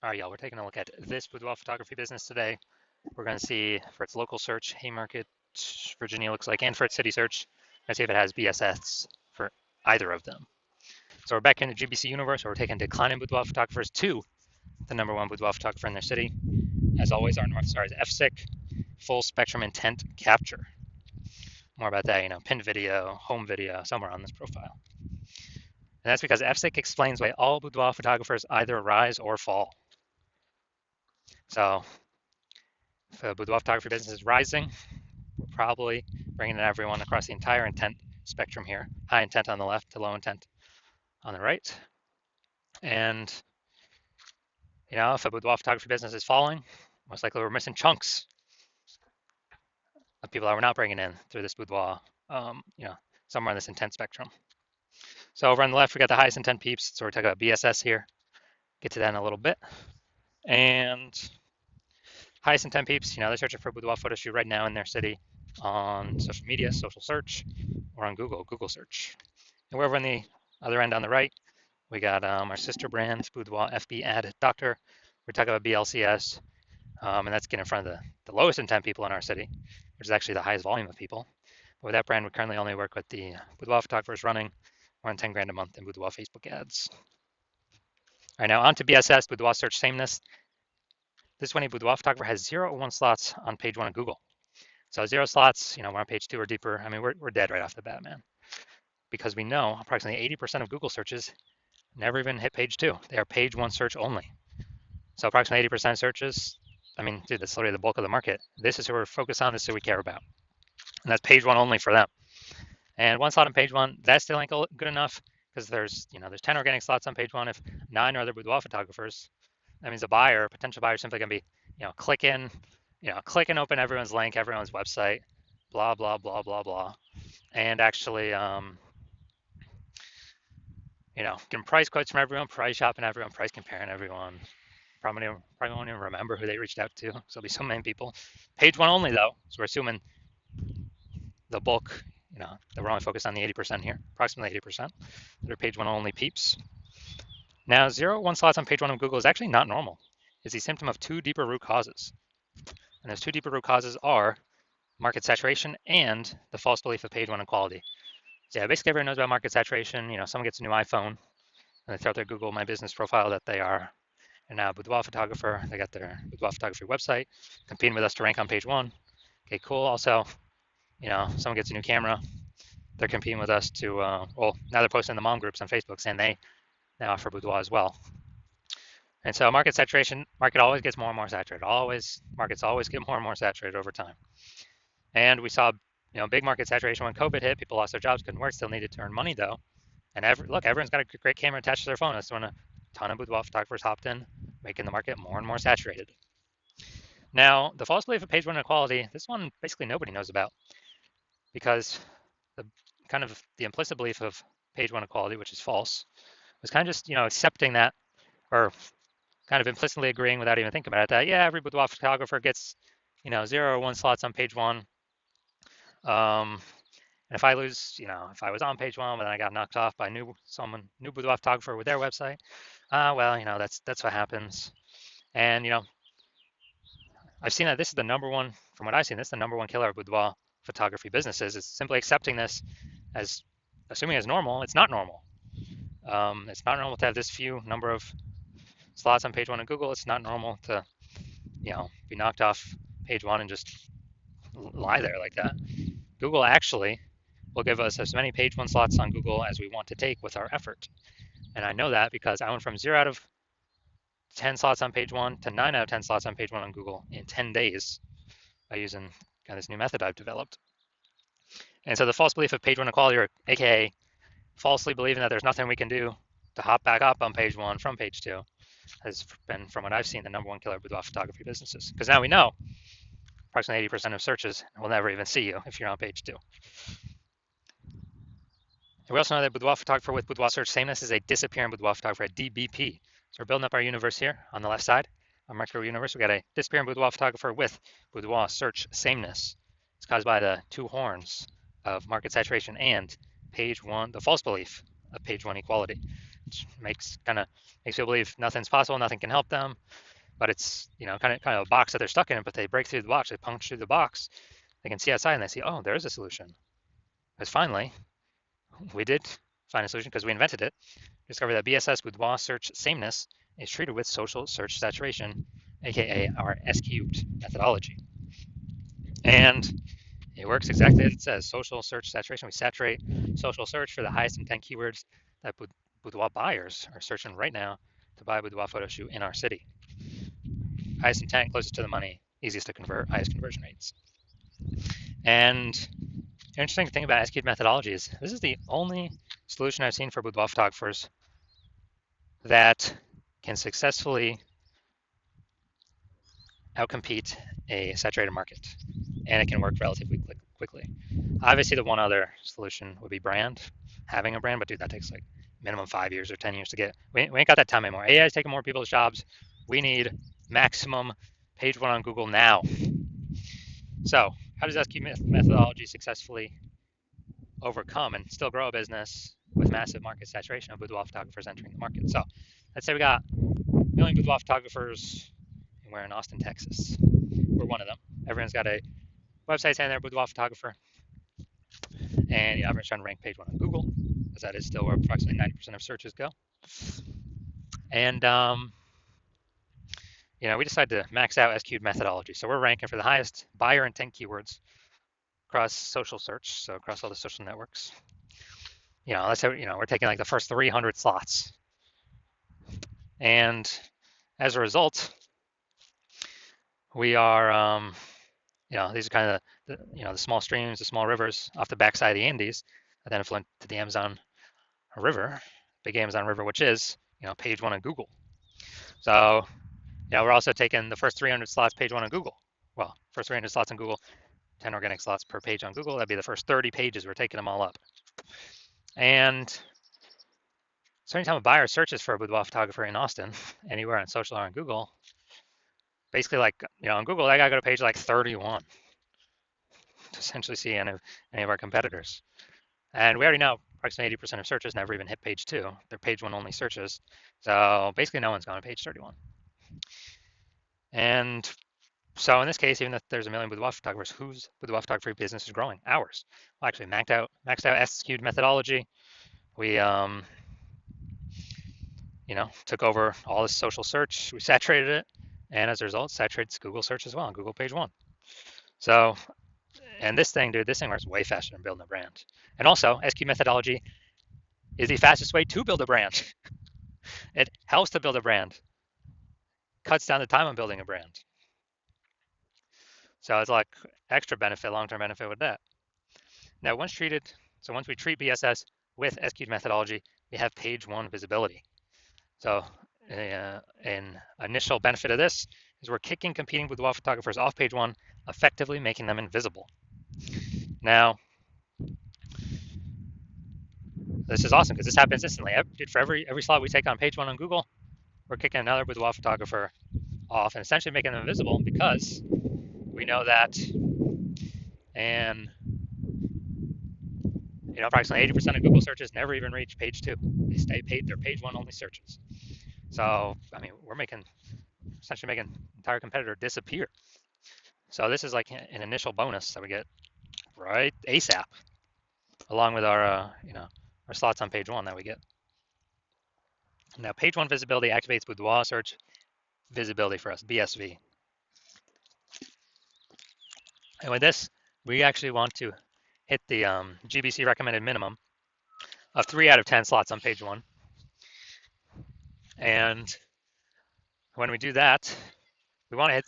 All right, y'all, we're taking a look at this boudoir photography business today. We're going to see for its local search, Haymarket, Virginia looks like, and for its city search, let's see if it has BSS for either of them. So we're back in the GBC universe where we're taking declining boudoir photographers to the #1 boudoir photographer in their city. As always, our North Star is FSIC, full spectrum intent capture. More about that, pinned video, home video, somewhere on this profile. And that's because FSIC explains why all boudoir photographers either rise or fall. So if the boudoir photography business is rising, we're probably bringing in everyone across the entire intent spectrum here. High intent on the left to low intent on the right. And, if a boudoir photography business is falling, most likely we're missing chunks of people that we're not bringing in through this boudoir, somewhere in this intent spectrum. So over on the left, we got the highest intent peeps. So we're talking about BSS here. Get to that in a little bit. And highest intent peeps, they're searching for a boudoir photo shoot right now in their city on social media, social search, or on Google search. And we're over on the other end on the right, we got our sister brand, Boudoir FB Ad Doctor. We're talking about BLCS, and that's getting in front of the lowest intent people in our city, which is actually the highest volume of people. But with that brand, we currently only work with the boudoir photographers running more than 10 grand a month in boudoir Facebook ads. All right, now on to BSS, Boudoir Search Sameness. This is when a boudoir photographer has 0 or 1 slots on page 1 of Google. So 0 slots, we're on page 2 or deeper. I mean, we're dead right off the bat, man. Because we know approximately 80% of Google searches never even hit page 2. They are page 1 search only. So approximately 80% of searches, dude, that's literally the bulk of the market. This is who we're focused on. This is who we care about. And that's page 1 only for them. And 1 slot on page 1, that still ain't good enough because there's 10 organic slots on page 1. If 9 are other boudoir photographers, that means a buyer, potential buyer, is simply going to be, click and open everyone's link, everyone's website, blah, blah, blah, blah, blah. And actually, getting price quotes from everyone, price shopping everyone, price comparing everyone. Probably won't even remember who they reached out to. So there'll be so many people. Page 1 only, though. So we're assuming the bulk, that we're only focused on the 80% here, approximately 80%. They're page 1 only peeps. Now, 0 1 slots on page 1 of Google is actually not normal. It's a symptom of 2 deeper root causes. And those 2 deeper root causes are market saturation and the false belief of page 1 equality. So yeah, basically everyone knows about market saturation. Someone gets a new iPhone and they throw out their Google My Business profile that they are now a boudoir photographer. They got their boudoir photography website, competing with us to rank on page 1. Okay, cool. Also, someone gets a new camera. They're competing with us to, now they're posting in the mom groups on Facebook saying they now offer boudoir as well. And so market saturation, market always gets more and more saturated. Markets always get more and more saturated over time. And we saw, big market saturation when COVID hit. People lost their jobs, couldn't work, still needed to earn money though. And everyone's got a great camera attached to their phone. That's when a ton of boudoir photographers hopped in, making the market more and more saturated. Now, the false belief of page 1 inequality, this one basically nobody knows about because the implicit belief of page 1 equality, which is false, was kind of just, accepting that, or kind of implicitly agreeing without even thinking about it, that, yeah, every boudoir photographer gets, 0 or 1 slots on page 1. And if I lose, if I was on page 1, but then I got knocked off by new boudoir photographer with their website, that's what happens. And, I've seen that this is the #1, from what I've seen, this is the #1 killer of boudoir photography businesses, is simply accepting this as, assuming it's normal. It's not normal. It's not normal to have this few number of slots on page 1 of Google. It's not normal to, be knocked off page 1 and just lie there like that. Google actually will give us as many page 1 slots on Google as we want to take with our effort. And I know that because I went from 0 out of 10 slots on page 1 to 9 out of 10 slots on page 1 on Google in 10 days by using this new method I've developed. And so the false belief of page 1 equality, or aka falsely believing that there's nothing we can do to hop back up on page 1 from page 2, has been, from what I've seen, the #1 killer of boudoir photography businesses. Because now we know approximately 80% of searches will never even see you if you're on page 2. And we also know that boudoir photographer with boudoir search sameness is a disappearing boudoir photographer, a DBP. So we're building up our universe here on the left side. Our micro universe, we got a disappearing boudoir photographer with boudoir search sameness. It's caused by the 2 horns of market saturation and page 1, the false belief of page 1 equality. makes people believe nothing's possible, nothing can help them, but it's kind of a box that they're stuck in. But they break through the box, they punch through the box, they can see outside and they see, oh, there's a solution. Because finally, we did find a solution because we invented it. Discovered that BSS Boudoir search sameness is treated with social search saturation, aka our S cubed methodology. And it works exactly as it says, social search saturation. We saturate social search for the highest intent keywords that boudoir buyers are searching right now to buy a boudoir photo shoot in our city. Highest intent, closest to the money, easiest to convert, highest conversion rates. And the interesting thing about SQL methodology is this is the only solution I've seen for boudoir photographers that can successfully outcompete a saturated market, and it can work relatively quickly. Obviously, the one other solution would be brand, having a brand, but dude, that takes like minimum 5 years or 10 years to get. We ain't got that time anymore. AI is taking more people's jobs. We need maximum page one on Google now. So, how does SQ methodology successfully overcome and still grow a business with massive market saturation of boudoir photographers entering the market? So, let's say we got a million boudoir photographers, and we're in Austin, Texas. We're one of them. Everyone's got a website saying they're a boudoir photographer, and everyone's trying to rank page one on Google, because that is still where approximately 90% of searches go. And we decided to max out SQ'd methodology. So we're ranking for the highest buyer intent keywords across social search, so across all the social networks. Let's say we're taking like the first 300 slots, and as a result, we are these are kind of the small streams, the small rivers off the backside of the Andes that then flow to the Amazon River, big Amazon River, which is page one on Google. So we're also taking the first 300 slots page one on Google. Well, first 300 slots on Google, 10 organic slots per page on Google. That'd be the first 30 pages. We're taking them all up. And so anytime a buyer searches for a boudoir photographer in Austin, anywhere on social or on Google, basically like, on Google, I gotta go to page like 31 to essentially see any of our competitors. And we already know approximately 80% of searches never even hit page two. They're page one only searches. So basically no one's gone to page 31. And so in this case, even if there's a million boudoir photographers, whose boudoir photography business is growing? Ours. Well, actually maxed out SQ'd methodology. We took over all this social search. We saturated it, and as a result, saturated Google search as well, Google page one. So, and this thing works way faster than building a brand. And also, SQ methodology is the fastest way to build a brand. It helps to build a brand, cuts down the time on building a brand. So it's like extra benefit, long-term benefit with that. Now, once we treat BSS with SQ methodology, we have page one visibility. So an initial benefit of this is we're kicking competing boudoir photographers off page one, effectively making them invisible. Now, this is awesome because this happens instantly. For every slot we take on page one on Google, we're kicking another boudoir photographer off and essentially making them invisible because we know that, and approximately 80% of Google searches never even reach page two. They stay they're page one only searches. So, we're essentially making an entire competitor disappear. So this is like an initial bonus that we get right ASAP, along with our our slots on page one that we get. Now, page one visibility activates boudoir search visibility for us, BSV. And with this, we actually want to hit the GBC recommended minimum of 3 out of 10 slots on page one. And when we do that, we want to hit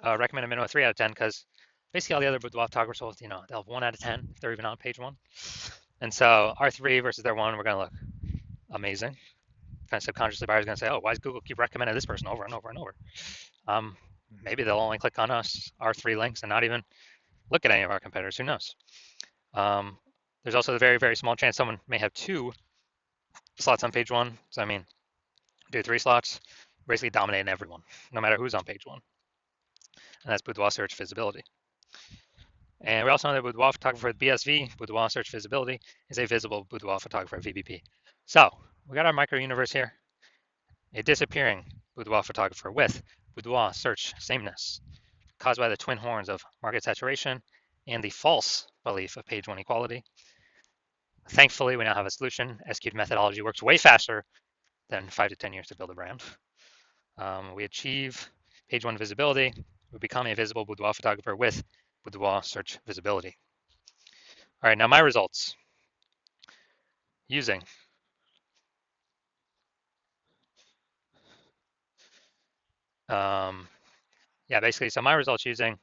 recommended minimum of 3 out of 10 because basically all the other boudoir photographers will, they'll have 1 out of 10 if they're even on page one. And so our 3 versus their 1, we're going to look amazing. Kind of subconsciously, buyers are going to say, oh, why does Google keep recommending this person over and over and over? Maybe they'll only click on our 3 links and not even look at any of our competitors. Who knows? There's also the very, very small chance someone may have 2 slots on page one. So, do 3 slots, basically dominating everyone, no matter who's on page one. And that's boudoir search visibility. And we also know that boudoir photographer at BSV, boudoir search visibility, is a visible boudoir photographer at VBP. So we got our micro universe here. A disappearing boudoir photographer with boudoir search sameness caused by the twin horns of market saturation and the false belief of page one equality. Thankfully, we now have a solution. SQ'd methodology works way faster than 5 to 10 years to build a brand. We achieve page one visibility. We become a visible boudoir photographer with boudoir search visibility. All right, now my results using basically, so my results using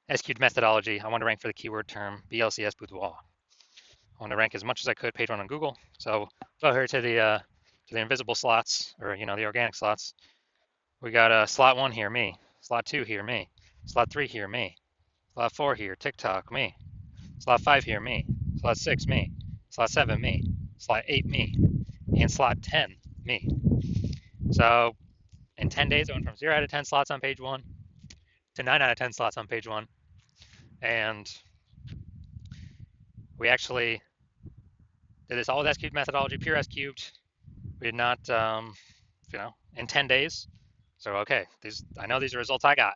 SQ'd methodology. I want to rank for the keyword term BLCS boudoir. I want to rank as much as I could page one on Google. So go here to the invisible slots, or the organic slots. We got slot 1 here, me. Slot 2 here, me. Slot 3 here, me. Slot 4 here, TikTok, me. Slot 5 here, me. Slot 6, me. Slot 7, me. Slot 8, me. And slot 10, me. So in 10 days, I went from 0 out of 10 slots on page 1 to 9 out of 10 slots on page 1. And we actually did this all with S-cubed methodology, pure S-cubed. We did not, in 10 days. So, okay, I know these are results I got.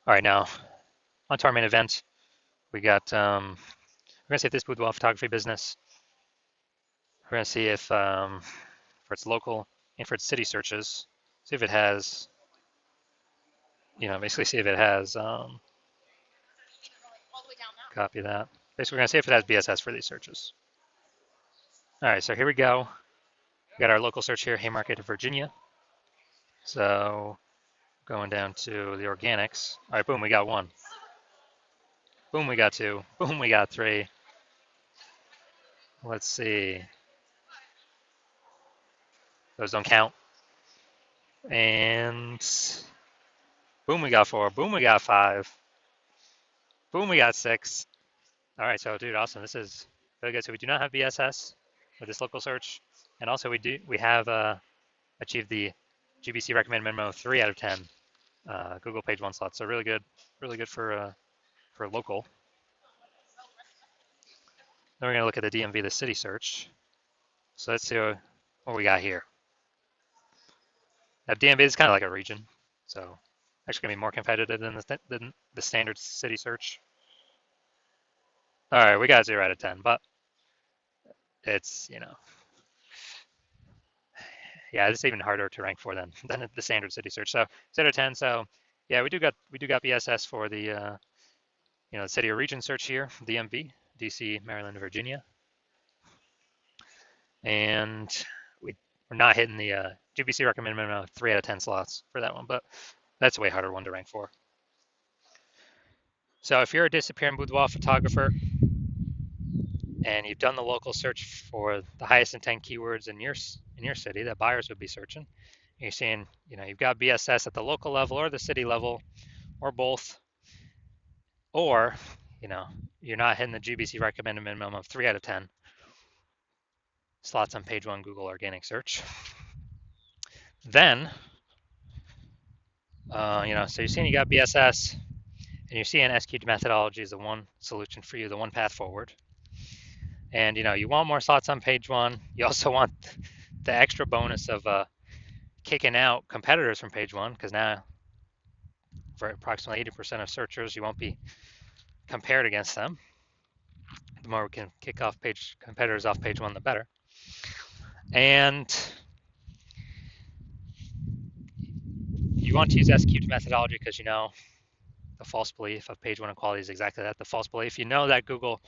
All right, now on to our main event. We got, we're gonna see if this boudoir photography business, we're gonna see if, for its local and for its city searches, see if it has, basically see if it has, copy that. Basically, we're gonna see if it has BSS for these searches. All right, so here we go. We got our local search here, Haymarket, Virginia. So going down to the organics. All right, boom, we got 1. Boom, we got 2. Boom, we got 3. Let's see. Those don't count. And boom, we got 4. Boom, we got 5. Boom, we got 6. All right, so dude, awesome. This is really good. So we do not have BSS with this local search, and also we have achieved the GBC recommended minimum of 3 out of 10 Google page 1 slots. So really good for local. Then we're gonna look at the DMV, the city search. So let's see what we got here. Now DMV is kind of like a region, so actually gonna be more competitive than the standard city search. All right, we got 0 out of 10, but it's yeah, it's even harder to rank for than the standard city search. So 0 out of 10. So yeah, we do got BSS for the the city or region search here, DMV, DC, Maryland, Virginia, and we're not hitting the GBC recommended minimum of 3 out of 10 slots for that one, but that's a way harder one to rank for. So if you're a disappearing boudoir photographer and you've done the local search for the highest intent keywords in your city that buyers would be searching, you're seeing, you've got BSS at the local level or the city level or both, or, you're not hitting the GBC recommended minimum of 3 out of 10 slots on page 1 Google organic search, then, so you're seeing you got BSS and you're seeing SQ'd methodology is the one solution for you, the one path forward. And, you want more slots on page 1. You also want the extra bonus of kicking out competitors from page 1, because now for approximately 80% of searchers, you won't be compared against them. The more we can kick off competitors off page 1, the better. And you want to use SQ'd methodology because the false belief of page 1 equality is exactly that, the false belief. You know that Google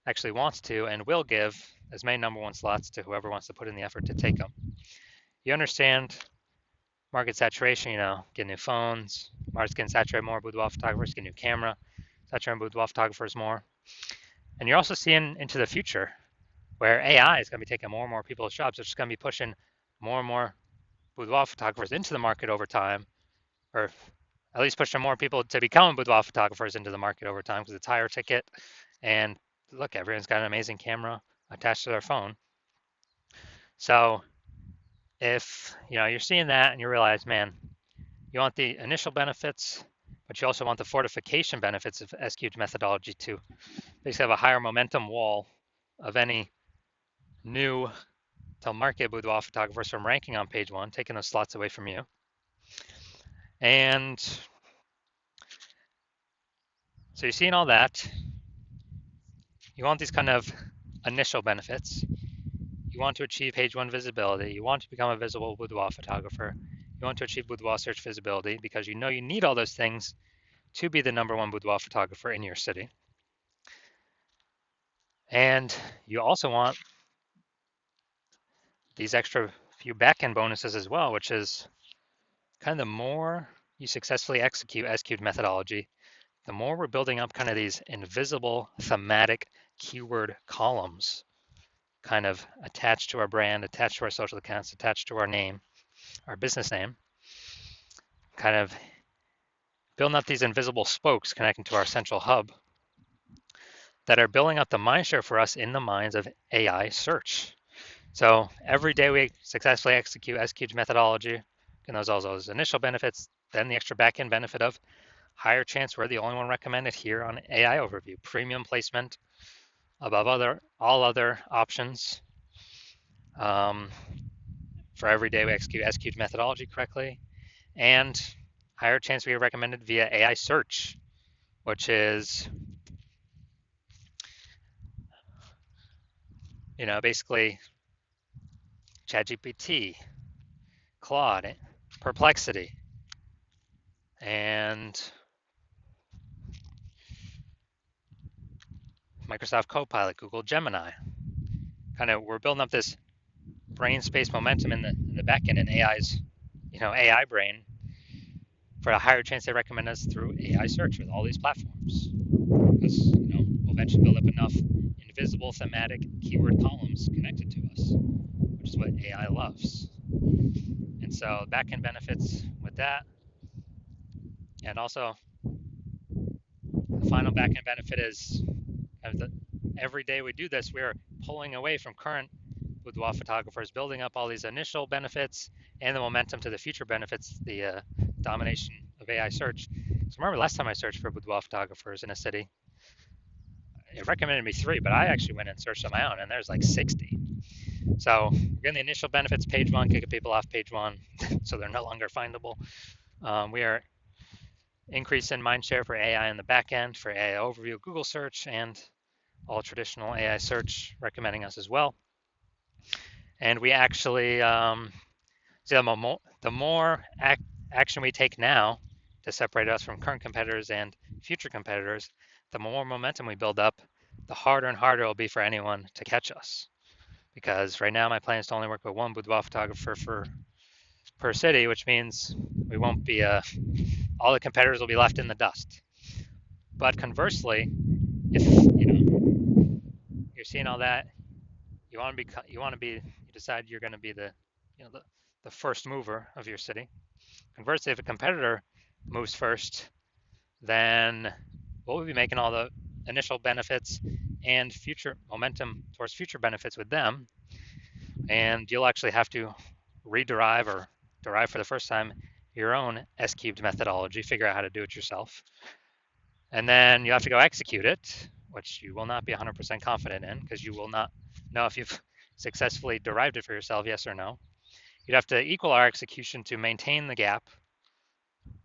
actually wants to and will give as many number 1 slots to whoever wants to put in the effort to take them. You understand market saturation, get new phones, market's getting saturated more, boudoir photographers get new camera, saturating boudoir photographers more. And you're also seeing into the future where AI is going to be taking more and more people's jobs. It's just going to be pushing more and more boudoir photographers into the market over time, or at least pushing more people to become boudoir photographers into the market over time because it's higher ticket. And look, everyone's got an amazing camera attached to their phone. So if you're seeing that and you realize, man, you want the initial benefits, but you also want the fortification benefits of SQ'd methodology to basically have a higher momentum wall of any new to market boudoir photographers from ranking on page one, taking those slots away from you. And so you're seeing all that. You want these kind of initial benefits. You want to achieve page one visibility. You want to become a visible boudoir photographer. You want to achieve boudoir search visibility because you know you need all those things to be the #1 boudoir photographer in your city. And you also want these extra few backend bonuses as well, which is kind of the more you successfully execute S-cubed methodology, the more we're building up kind of these invisible thematic keyword columns kind of attached to our brand, attached to our social accounts, attached to our name, our business name, kind of building up these invisible spokes connecting to our central hub that are building up the mindshare for us in the minds of AI search. So every day we successfully execute S-cubed methodology, and those all those initial benefits, then the extra backend benefit of higher chance we're the only one recommended here on AI overview, premium placement above all other options. For every day we execute S-cubed methodology correctly, and higher chance we are recommended via AI search, which is, basically ChatGPT, Claude, Perplexity, and Microsoft Copilot, Google Gemini. Kind of, we're building up this brain space momentum in the back end in AI's, AI brain for a higher chance they recommend us through AI search with all these platforms. Because, we'll eventually build up enough invisible thematic keyword columns connected to us, which is what AI loves. And so backend benefits with that. And also, the final backend benefit is every day we do this, we are pulling away from current boudoir photographers, building up all these initial benefits and the momentum to the future benefits, the domination of AI search. So remember last time I searched for boudoir photographers in a city, it recommended me 3, but I actually went and searched on my own, and there's like 60. So we're getting the initial benefits page one, kicking people off page one, so they're no longer findable. We are increasing mindshare for AI in the back end, for AI overview, Google search, and all traditional AI search recommending us as well. And we actually, the more action we take now to separate us from current competitors and future competitors, the more momentum we build up, the harder and harder it will be for anyone to catch us. Because right now my plan is to only work with one boudoir photographer per city, which means we won't be, all the competitors will be left in the dust. But conversely, if you're seeing all that, you decide you're going to be the first mover of your city. Conversely, if a competitor moves first, then we'll be making all the initial benefits and future momentum towards future benefits with them. And you'll actually have to rederive or derive for the first time your own S-cubed methodology, figure out how to do it yourself. And then you have to go execute it, which you will not be 100% confident in because you will not know if you've successfully derived it for yourself, yes or no. You'd have to equal our execution to maintain the gap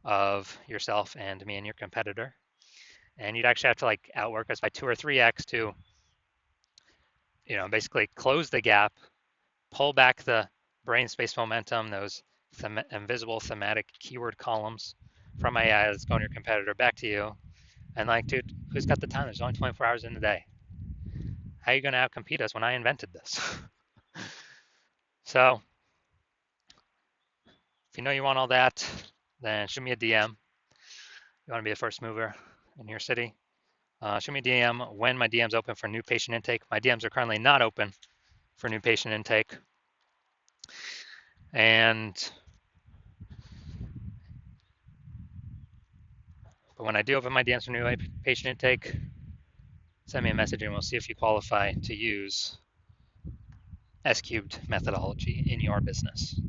of yourself and me and your competitor. And you'd actually have to outwork us by 2 or 3x to, basically close the gap, pull back the brain space momentum, those invisible thematic keyword columns from AI that's going to your competitor back to you. And dude, who's got the time? There's only 24 hours in the day. How are you going to outcompete us when I invented this? So if you want all that, then shoot me a DM. You want to be a first mover in your city? Shoot me a DM when my DM's open for new patient intake. My DMs are currently not open for new patient intake. But when I do open my DMs for new patient intake, send me a message and we'll see if you qualify to use S-cubed methodology in your business.